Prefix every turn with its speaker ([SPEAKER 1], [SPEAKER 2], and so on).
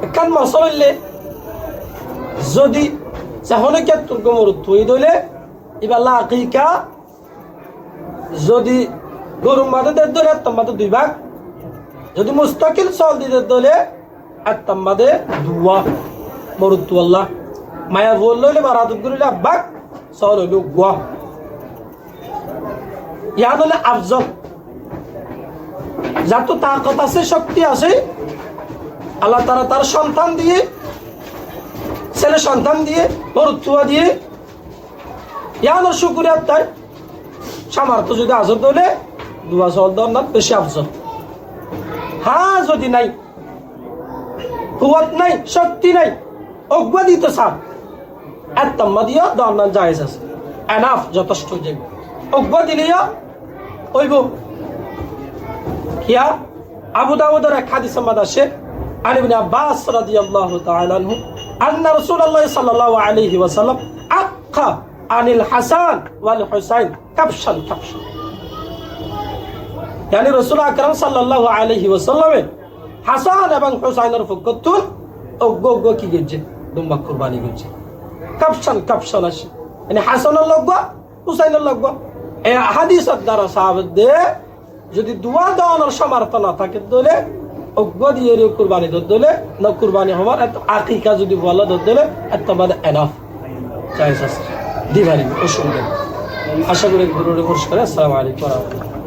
[SPEAKER 1] একখান মশলা হইলে যদি যখনই কে তোর গোমর তুই দইলে এবার লাকিকা যদি গরুর মাঝে দের দলে তোমাদের 2 ভাগ, যদি মুস্তাকিল চল দিতে দলে আর তোমাদের 2 মরুত্তু আল্লাহ মায়া বললে হইলে বারাদুর করিলে আব্বাক চল হইল গুয়া ইয়া হলে আফজল যার তো তাকত আছে শক্তি আছে আল্লাহ তারা তার সন্তান দিয়ে ছেলে সন্তান দিয়ে মরুত্তুয়া দিয়ে ইয়ানোর শুকুরিয়া তাই সামর্থ্য যদি আজর দলে 2 চল দর না বেশি আফজল। হ্যাঁ যদি নাই কুয়াত নাই শক্তি নাই অজ্ঞা দিতে চান এক তম্মা দিও দরনান জায়েজ আছে এনাফ যথেষ্ট যে অজ্ঞা দিলেও ওইব কিয়া আবু দাউদের এক হাদিসের মধ্যে আসে আন ইবনে আব্বাস রাদিয়াল্লাহু তাআলা আনহু আন্না রাসূলুল্লাহ সাল্লাল্লাহু আলাইহি ওয়াসাল্লাম আক্কা আনিল হাসান ওয়াল হুসাইন কাবশান কাবশান yani রাসূল আকরাম সাল্লাল্লাহু আলাইহি ওয়াসাল্লাম হাসান এবং হুসাইনের পক্ষতুন অজ্ঞ কি গেছে দুম্বা কুরবানি গেছে কাবশান কাবশান আসে মানে হাসানের লগবা হুসাইনের লগবা এই হাদিসের দ্বারা সাহাবাদের যদি দোয়া দেওয়ানোর সামর্থ্য না থাকে দলে অজ্ঞ দিয়ে কুরবানি দলে না কুরবানি হওয়ার আকিকা যদি বলা দলে তোমাদের এনাফ জায়েজ আছে দিবারি অসুবিধা। আশা করি গুরুরে পুরস্কার। আসসালামু আলাইকুম ওয়া রাহমাতুল্লাহ।